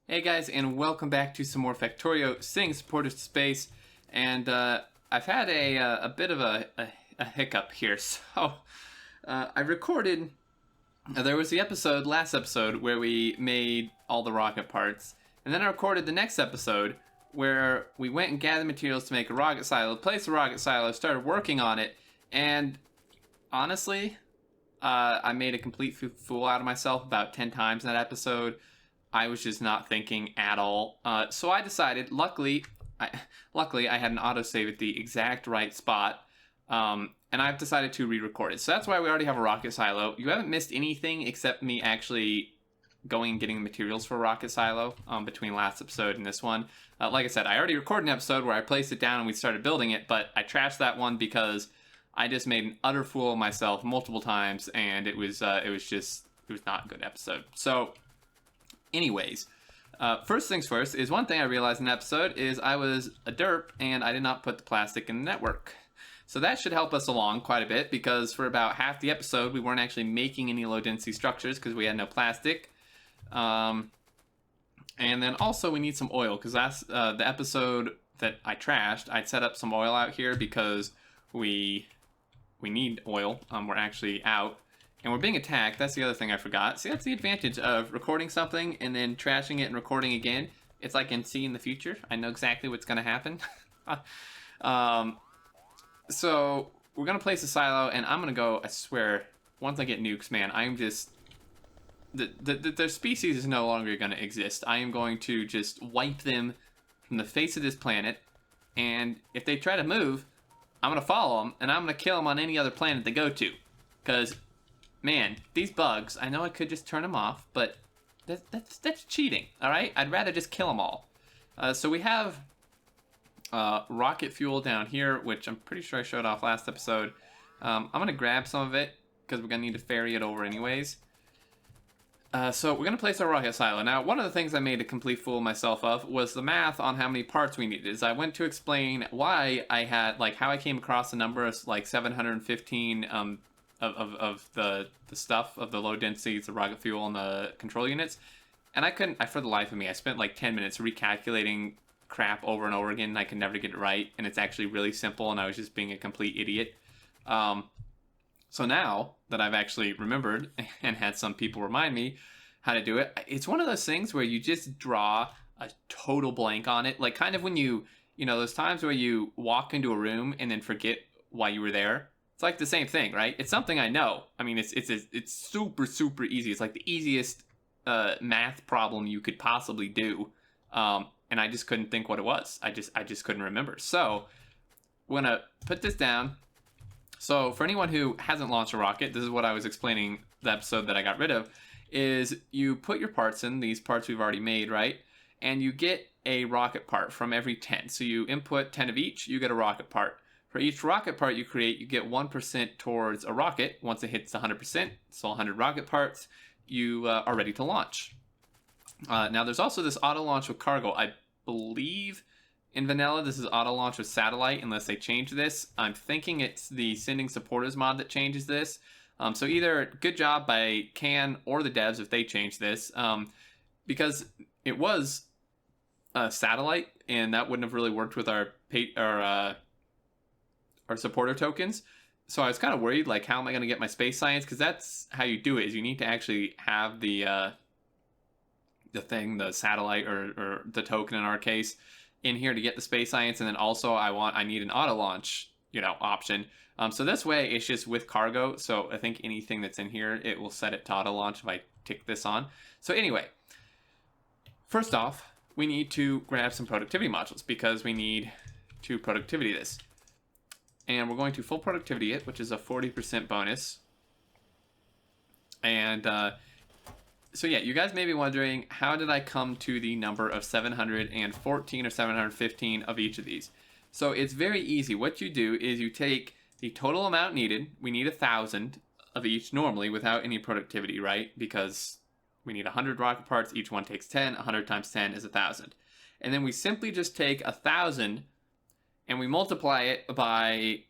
Hey guys, and welcome back to some more Factorio sitting supported space. And I've had a bit of a hiccup here. So I recorded. There was the last episode, where we made all the rocket parts, and then I recorded the next episode where we went and gathered materials to make a rocket silo, placed the rocket silo, started working on it, and honestly, I made a complete fool out of myself about 10 times in that episode. I was just not thinking at all. So I decided, luckily I had an autosave at the exact right spot, and I've decided to re-record it. So that's why we already have a rocket silo. You haven't missed anything except me actually going and getting the materials for a rocket silo between last episode and this one. Like I said, I already recorded an episode where I placed it down and we started building it, but I trashed that one because I just made an utter fool of myself multiple times, and it was not a good episode. So anyways, first things first is one thing I realized in the episode is I was a derp and I did not put the plastic in the network. So that should help us along quite a bit, because for about half the episode we weren't actually making any low density structures because we had no plastic. And then also we need some oil, because that's the episode that I trashed. I'd set up some oil out here because we need oil. We're actually out. And we're being attacked. That's the other thing I forgot. See, that's the advantage of recording something and then trashing it and recording again. It's like I can see in the future. I know exactly what's going to happen. So we're going to place a silo, and I'm going to go, I swear, once I get nukes, man, I'm just... The species is no longer going to exist. I am going to just wipe them from the face of this planet, and if they try to move, I'm going to follow them, and I'm going to kill them on any other planet they go to. Because... man, these bugs, I know I could just turn them off, but that's cheating, alright? I'd rather just kill them all. So we have rocket fuel down here, which I'm pretty sure I showed off last episode. I'm going to grab some of it, because we're going to need to ferry it over anyways. So we're going to place our rocket silo. Now, one of the things I made a complete fool of myself of was the math on how many parts we needed. Is I went to explain why I had, like, how I came across the number of, like, 715, of the stuff, of the low densities, the rocket fuel, and the control units. And for the life of me, I spent like 10 minutes recalculating crap over and over again, and I could never get it right. And it's actually really simple, and I was just being a complete idiot. So now that I've actually remembered and had some people remind me how to do it, it's one of those things where you just draw a total blank on it. Like kind of when you know, those times where you walk into a room and then forget why you were there. It's like the same thing, right? It's something I know. I mean, it's super, super easy. It's like the easiest math problem you could possibly do. And I just couldn't think what it was. I just couldn't remember. So we're going to put this down. So for anyone who hasn't launched a rocket, this is what I was explaining the episode that I got rid of, is you put your parts in, these parts we've already made, right? And you get a rocket part from every 10. So you input 10 of each, you get a rocket part. For each rocket part you create, you get 1% towards a rocket. Once it hits 100%, so 100 rocket parts, you are ready to launch. Now there's also this auto launch with cargo. I believe in vanilla this is auto launch with satellite, unless they change this. I'm thinking it's the sending supporters mod that changes this. So either good job by Can or the devs if they change this, because it was satellite, and that wouldn't have really worked with our supporter tokens. So I was kind of worried, like, how am I going to get my space science? Because that's how you do it, is you need to actually have the satellite or the token in our case in here to get the space science. And then also I need an auto launch, option. So this way it's just with cargo. So I think anything that's in here, it will set it to auto launch if I tick this on. So anyway, first off, we need to grab some productivity modules, because we need to productivity this. And we're going to full productivity it, which is a 40% bonus. And so yeah, you guys may be wondering, how did I come to the number of 714 or 715 of each of these? So it's very easy. What you do is you take the total amount needed. We need 1,000 of each normally without any productivity, right? Because we need 100 rocket parts. Each one takes 10. 100 times 10 is 1,000. And then we simply just take 1,000 and we multiply it by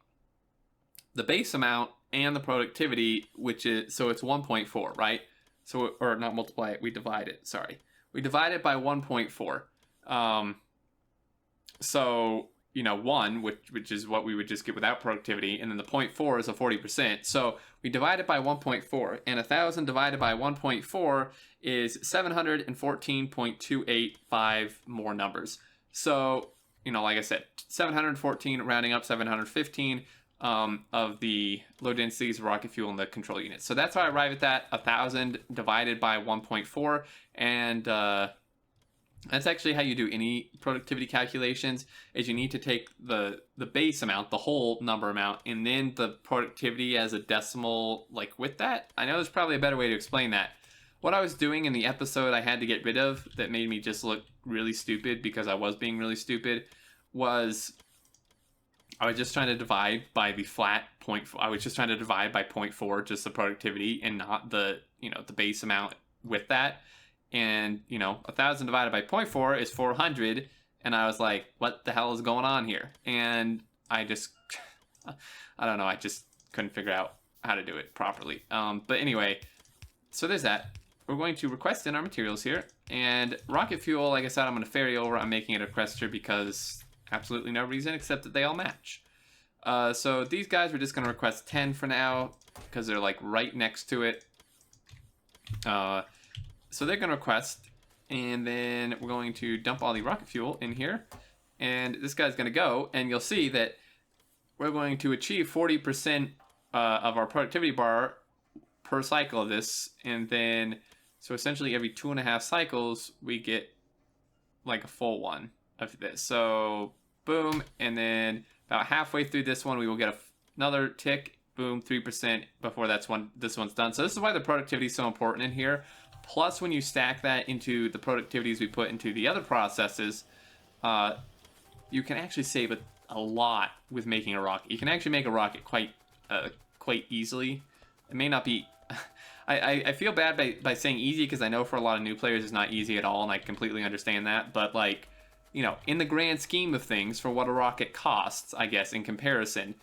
the base amount and the productivity, which is, so it's 1.4, right? So, or not multiply it, we divide it, sorry. we divide it by 1.4. So, 1, which is what we would just get without productivity, and then the 0.4 is a 40%. So we divide it by 1.4, and 1,000 divided by 1.4 is 714.285 more numbers. So, like I said, 714 rounding up 715 of the low densities of rocket fuel in the control unit. So that's how I arrive at that, 1,000 divided by 1.4, and that's actually how you do any productivity calculations, is you need to take the base amount, the whole number amount, and then the productivity as a decimal, like with that. I know there's probably a better way to explain that. What I was doing in the episode I had to get rid of that made me just look really stupid, because I was being really stupid, was I was just trying to divide by the flat point. I was just trying to divide by 0.4, just the productivity, and not the, the base amount with that. And, 1,000 divided by 0.4 is 400. And I was like, what the hell is going on here? And I just, I don't know. I just couldn't figure out how to do it properly. But anyway, so there's that. We're going to request in our materials here. And rocket fuel, like I said, I'm going to ferry over. I'm making it a requester because absolutely no reason except that they all match. So these guys, we're just going to request 10 for now because they're like right next to it. So they're going to request, and then we're going to dump all the rocket fuel in here, and this guy's going to go, and you'll see that we're going to achieve 40% of our productivity bar per cycle of this, and then, so essentially every 2.5 cycles, we get like a full one of this. So, boom, and then about halfway through this one, we will get another tick, boom, 3% before this one's done. So this is why the productivity is so important in here. Plus, when you stack that into the productivities we put into the other processes, you can actually save a lot with making a rocket. You can actually make a rocket quite easily. It may not be... I feel bad by saying easy, because I know for a lot of new players it's not easy at all, and I completely understand that. But, like, in the grand scheme of things, for what a rocket costs, I guess, in comparison,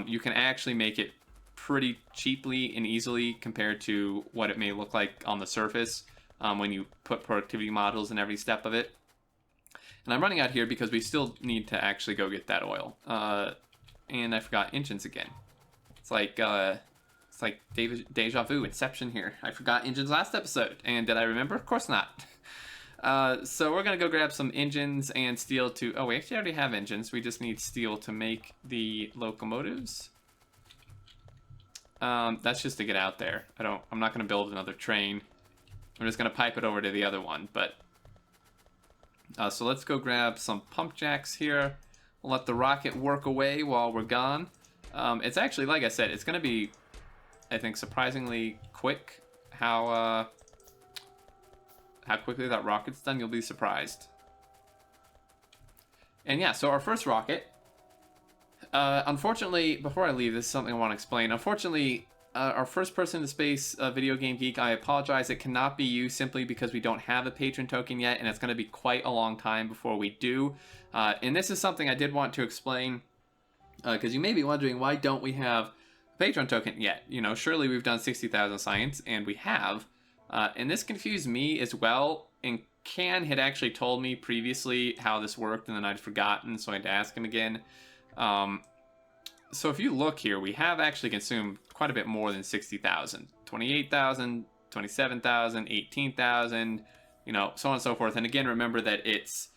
you can actually make it pretty cheaply and easily compared to what it may look like on the surface when you put productivity modules in every step of it. And I'm running out here because we still need to actually go get that oil. And I forgot engines again. It's like deja vu, Inception here. I forgot engines last episode, and did I remember? Of course not. So we're gonna go grab some engines and steel to... Oh, we actually already have engines. We just need steel to make the locomotives. That's just to get out there. I'm not going to build another train. I'm just going to pipe it over to the other one. But so let's go grab some pump jacks here. We'll let the rocket work away while we're gone. It's actually, like I said, it's going to be, I think, surprisingly quick how quickly that rocket's done. You'll be surprised. And yeah, so our first rocket... unfortunately, before I leave, this is something I want to explain. Unfortunately, our first person into space video game geek, I apologize, it cannot be used simply because we don't have a patron token yet, and it's going to be quite a long time before we do. And this is something I did want to explain, because you may be wondering, why don't we have a patron token yet? Surely we've done 60,000 science, and we have. And this confused me as well, and Can had actually told me previously how this worked, and then I'd forgotten, so I had to ask him again. So if you look here, we have actually consumed quite a bit more than 60,000. 28,000, 27,000, 18,000, so on and so forth. And again, remember that it's,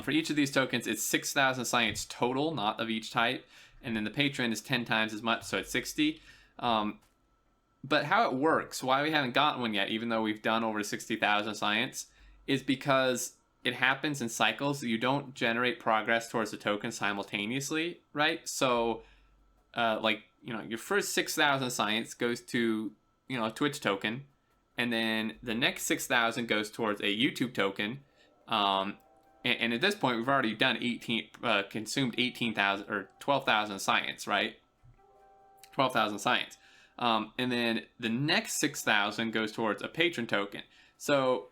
for each of these tokens, it's 6,000 science total, not of each type. And then the patron is 10 times as much, so it's 60. But how it works, why we haven't gotten one yet, even though we've done over 60,000 science, is because it happens in cycles. You don't generate progress towards the token simultaneously, right? So, your first 6,000 science goes to, a Twitch token, and then the next 6,000 goes towards a YouTube token. And at this point, we've already done consumed 18,000 or 12,000 science, right? 12,000 science. And then the next 6,000 goes towards a patron token. So,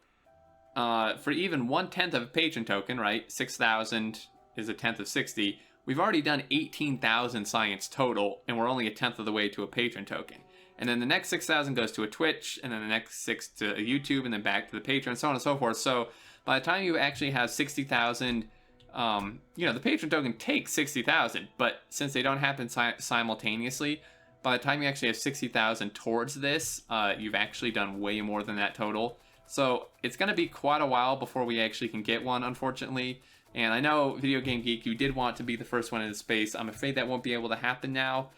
for even 1/10 of a patron token, right? 6,000 is 1/10 of 60. We've already done 18,000 science total, and we're only 1/10 of the way to a patron token. And then the next 6,000 goes to a Twitch, and then the next 6 to a YouTube, and then back to the Patreon, so on and so forth. So by the time you actually have 60,000, you know, the Patreon token takes 60,000, but since they don't happen simultaneously, by the time you actually have 60,000 towards this, you've actually done way more than that total. So it's going to be quite a while before we actually can get one, unfortunately. And I know, Video Game Geek, you did want to be the first one in space. I'm afraid that won't be able to happen now.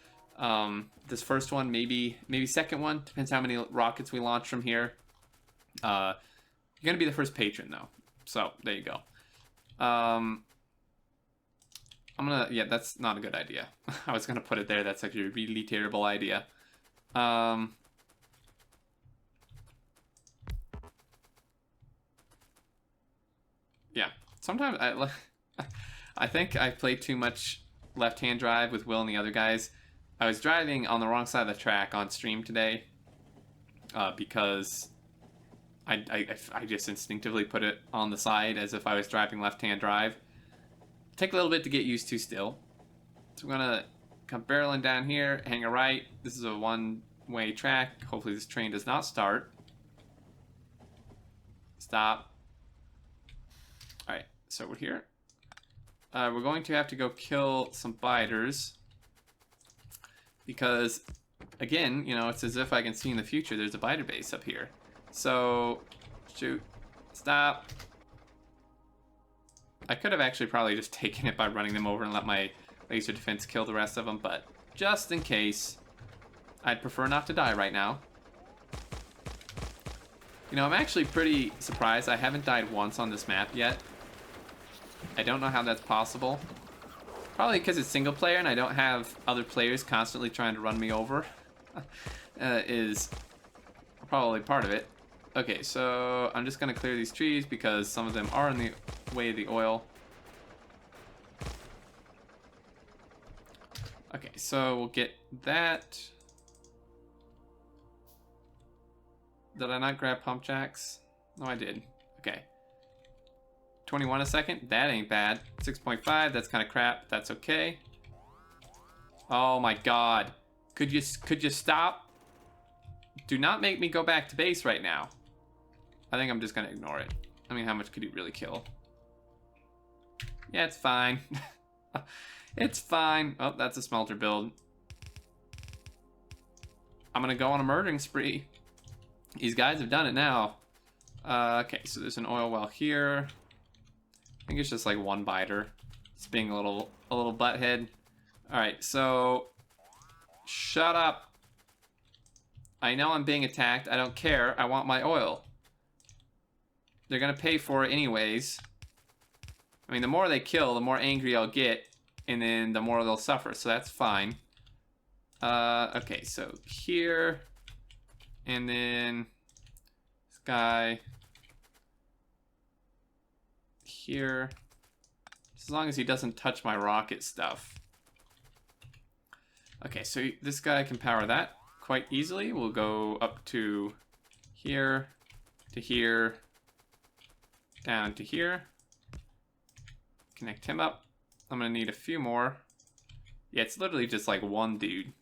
This first one, maybe second one. Depends how many rockets we launch from here. You're going to be the first patron, though. So, there you go. Yeah, that's not a good idea. I was going to put it there. That's actually a really terrible idea. Yeah, sometimes I think I played too much left-hand drive with Will and the other guys. I was driving on the wrong side of the track on stream today because I just instinctively put it on the side as if I was driving left-hand drive. Take a little bit to get used to still. So we're gonna come barreling down here, hang a right. This is a one-way track. Hopefully this train does not start. Stop. Alright, so we're here. We're going to have to go kill some biters. Because, again, you know, it's as if I can see in the future there's a biter base up here. So, shoot. Stop. I could have actually probably just taken it by running them over and let my laser defense kill the rest of them, but just in case, I'd prefer not to die right now. You know, I'm actually pretty surprised I haven't died once on this map yet. I don't know how that's possible. Probably because it's single player and I don't have other players constantly trying to run me over. Is probably part of it. Okay, so I'm just going to clear these trees because some of them are in the way of the oil. Okay, so we'll get that. Did I not grab pump jacks? No, I did. Okay. 21 a second? That ain't bad. 6.5, that's kind of crap. That's okay. Oh my god. Could you stop? Do not make me go back to base right now. I think I'm just gonna ignore it. I mean, how much could he really kill? Yeah, it's fine. It's fine. Oh, that's a smelter build. I'm gonna go on a murdering spree. These guys have done it now. Okay, so there's an oil well here. I think it's just like one biter. It's being a little butthead. Alright, so shut up. I know I'm being attacked. I don't care. I want my oil. They're gonna pay for it anyways. I mean, the more they kill, the more angry I'll get, and then the more they'll suffer, so that's fine. Okay, so here, and then this guy here. As long as he doesn't touch my rocket stuff. Okay, so this guy can power that quite easily. We'll go up to here, down to here. Connect him up. I'm gonna need a few more. Yeah, it's literally just like one dude.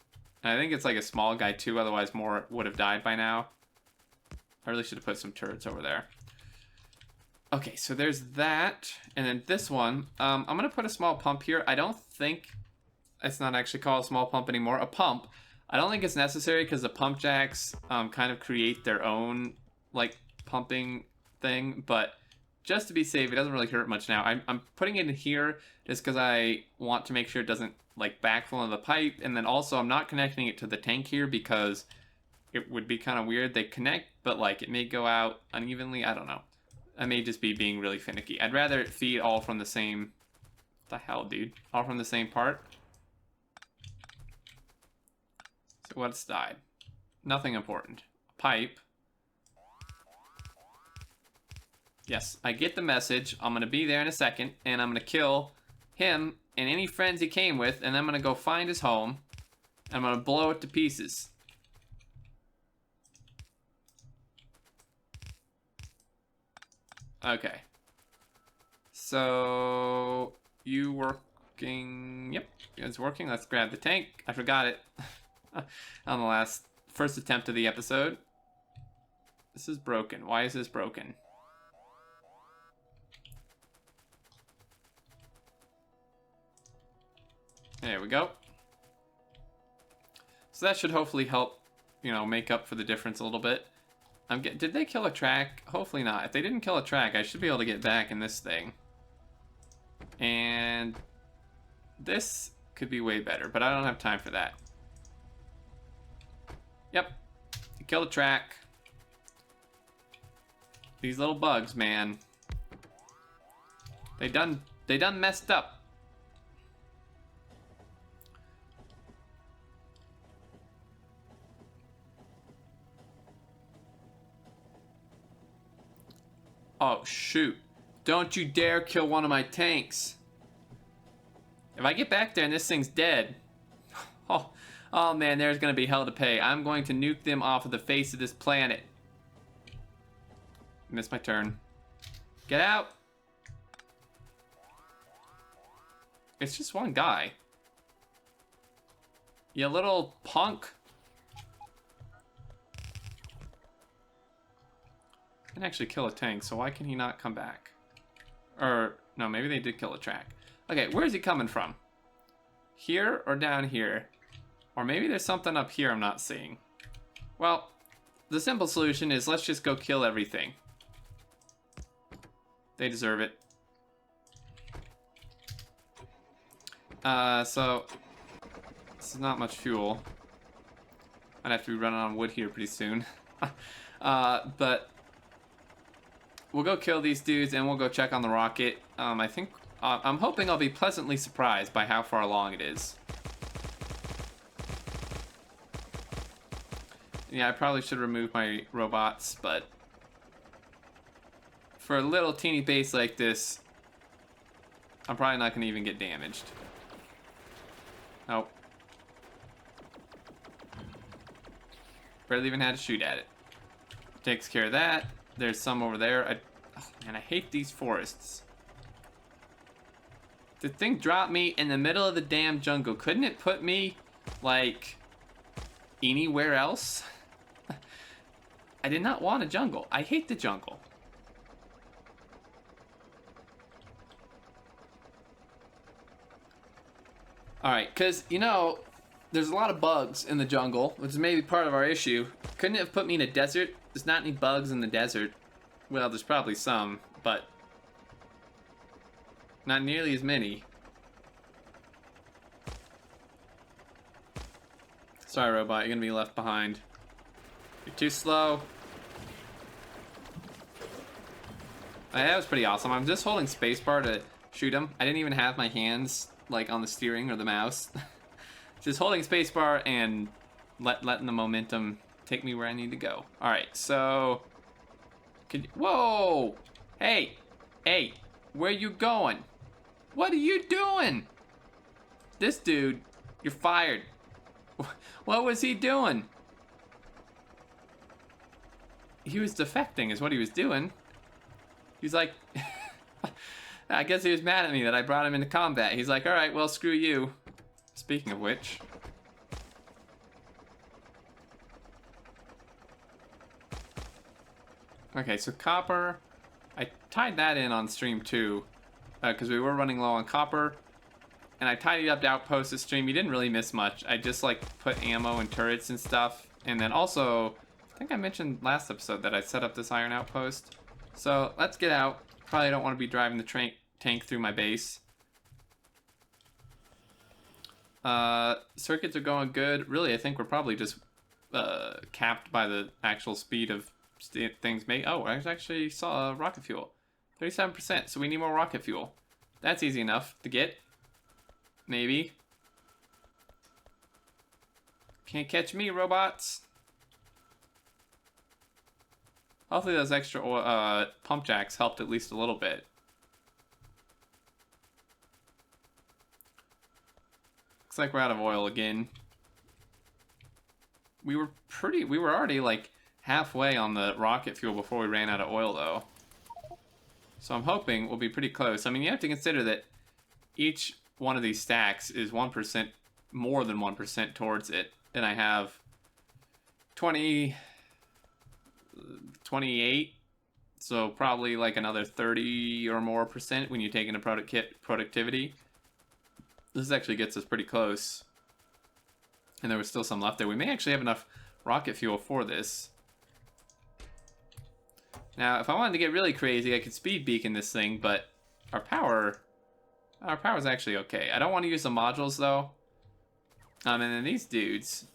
And I think it's like a small guy too, otherwise more would have died by now. I really should have put some turrets over there. Okay, so there's that. And then this one, I'm gonna put a small pump here. I don't think it's not actually called a small pump anymore, a pump. I don't think it's necessary because the pump jacks kind of create their own like pumping thing, but just to be safe, it doesn't really hurt much now. I'm putting it in here just because I want to make sure it doesn't like backfill in the pipe, and then also I'm not connecting it to the tank here because it would be kind of weird. They connect, but like it may go out unevenly. I don't know. I may just be being really finicky. I'd rather it feed all from the same... What the hell, dude? All from the same part. So what's died? Nothing important. Pipe. Yes, I get the message. I'm going to be there in a second, and I'm going to kill him and any friends he came with, and then I'm going to go find his home, and I'm going to blow it to pieces. Okay. So, you working? Yep, it's working. Let's grab the tank. I forgot it on the last First attempt of the episode. This is broken. Why is this broken? There we go. So that should hopefully help, you know, make up for the difference a little bit. Did they kill a track? Hopefully not. If they didn't kill a track, I should be able to get back in this thing. And this could be way better, but I don't have time for that. Yep. Kill the track. These little bugs, man. They done messed up. Oh, shoot. Don't you dare kill one of my tanks. If I get back there and this thing's dead, oh man, there's gonna be hell to pay. I'm going to nuke them off of the face of this planet. Missed my turn. Get out. It's just one guy. You little punk. Can actually kill a tank, so why can he not come back? Or, no, maybe they did kill a track. Okay, where's he coming from? Here or down here? Or maybe there's something up here I'm not seeing. Well, the simple solution is let's just go kill everything. They deserve it. So this is not much fuel. I'd have to be running on wood here pretty soon. But we'll go kill these dudes and we'll go check on the rocket. I'm hoping I'll be pleasantly surprised by how far along it is. Yeah, I probably should remove my robots, but for a little teeny base like this, I'm probably not going to even get damaged. Nope. Barely even had to shoot at it. Takes care of that. There's some over there. Oh man, I hate these forests. The thing dropped me in the middle of the damn jungle. Couldn't it put me, like, anywhere else? I did not want a jungle. I hate the jungle. Alright, because, you know, there's a lot of bugs in the jungle, which is maybe part of our issue. Couldn't it have put me in a desert? There's not any bugs in the desert. Well, there's probably some, but not nearly as many. Sorry, robot, you're gonna be left behind. You're too slow. That was pretty awesome. I'm just holding spacebar to shoot him. I didn't even have my hands like on the steering or the mouse. Just holding spacebar and letting the momentum take me where I need to go. All right, so whoa, hey, where you going? What are you doing? This dude, you're fired. What was he doing? He was defecting is what he was doing. He's like, I guess he was mad at me that I brought him into combat. He's like, all right, well, screw you. Speaking of which. Okay, so copper. I tied that in on stream 2 because we were running low on copper. And I tidied up the outpost this stream. You didn't really miss much. I just like put ammo and turrets and stuff. And then also, I think I mentioned last episode that I set up this iron outpost. So let's get out. Probably don't want to be driving the tank through my base. Circuits are going good. Really, I think we're probably just capped by the actual speed of things made. Oh, I actually saw rocket fuel. 37%, so we need more rocket fuel. That's easy enough to get. Maybe. Can't catch me, robots. Hopefully those extra pump jacks helped at least a little bit. Looks like we're out of oil again. We were already like halfway on the rocket fuel before we ran out of oil though. So I'm hoping we'll be pretty close. I mean, you have to consider that each one of these stacks is 1% more than 1% towards it. And I have 28. So probably like another 30 or more % when you take into productivity. This actually gets us pretty close. And there was still some left there. We may actually have enough rocket fuel for this. Now, if I wanted to get really crazy, I could speed beacon this thing, but our power is actually okay. I don't want to use the modules though. And then these dudes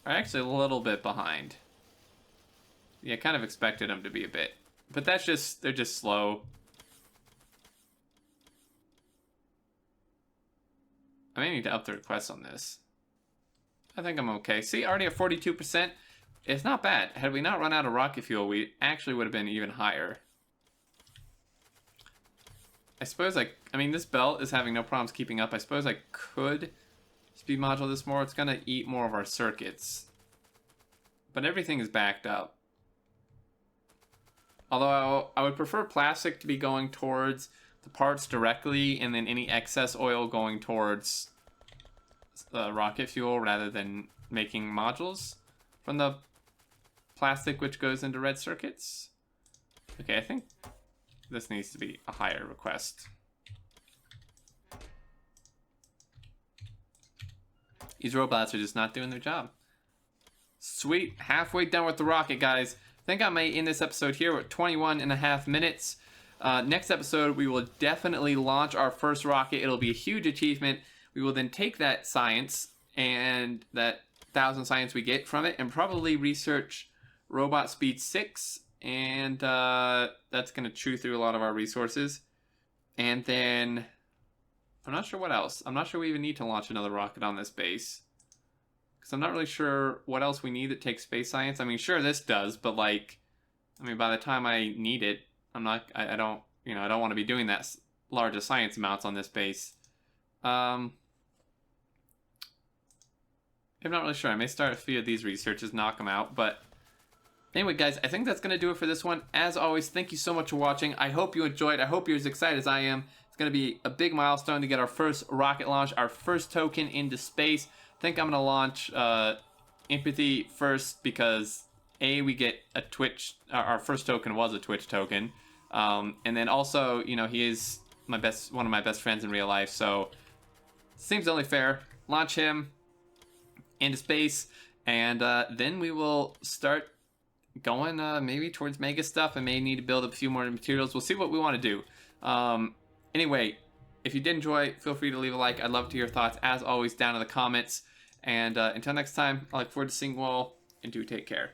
are actually a little bit behind. Yeah, I kind of expected them to be a bit. But that's just, they're just slow. I may need to up the request on this. I think I'm okay. See, already at 42%. It's not bad. Had we not run out of rocket fuel, we actually would have been even higher. I suppose I mean, this belt is having no problems keeping up. I suppose I could speed module this more. It's going to eat more of our circuits. But everything is backed up. Although I would prefer plastic to be going towards the parts directly, and then any excess oil going towards rocket fuel rather than making modules from the plastic, which goes into red circuits. Okay, I think this needs to be a higher request. These robots are just not doing their job. Sweet, halfway done with the rocket, guys. I think I may end this episode here. We're at 21.5 minutes. Next episode, we will definitely launch our first rocket. It'll be a huge achievement. We will then take that science and that 1,000 science we get from it and probably research Robot Speed 6. And that's going to chew through a lot of our resources. And then I'm not sure what else. I'm not sure we even need to launch another rocket on this base. Because I'm not really sure what else we need that takes space science. I mean, sure, this does, but like, I mean, by the time I need it, I don't want to be doing that large of science amounts on this base. I'm not really sure. I may start a few of these researches, knock them out, but anyway, guys, I think that's going to do it for this one. As always, thank you so much for watching. I hope you enjoyed. I hope you're as excited as I am. It's going to be a big milestone to get our first rocket launch, our first token into space. I think I'm going to launch Empathy first because, A, we get a Twitch. Our first token was a Twitch token. And then also, you know, he is one of my best friends in real life, so seems only fair. Launch him into space, and then we will start going maybe towards mega stuff. I may need to build up a few more materials. We'll see what we want to do. Anyway, if you did enjoy, feel free to leave a like. I'd love to hear your thoughts, as always, down in the comments. And until next time, I look forward to seeing you all, and do take care.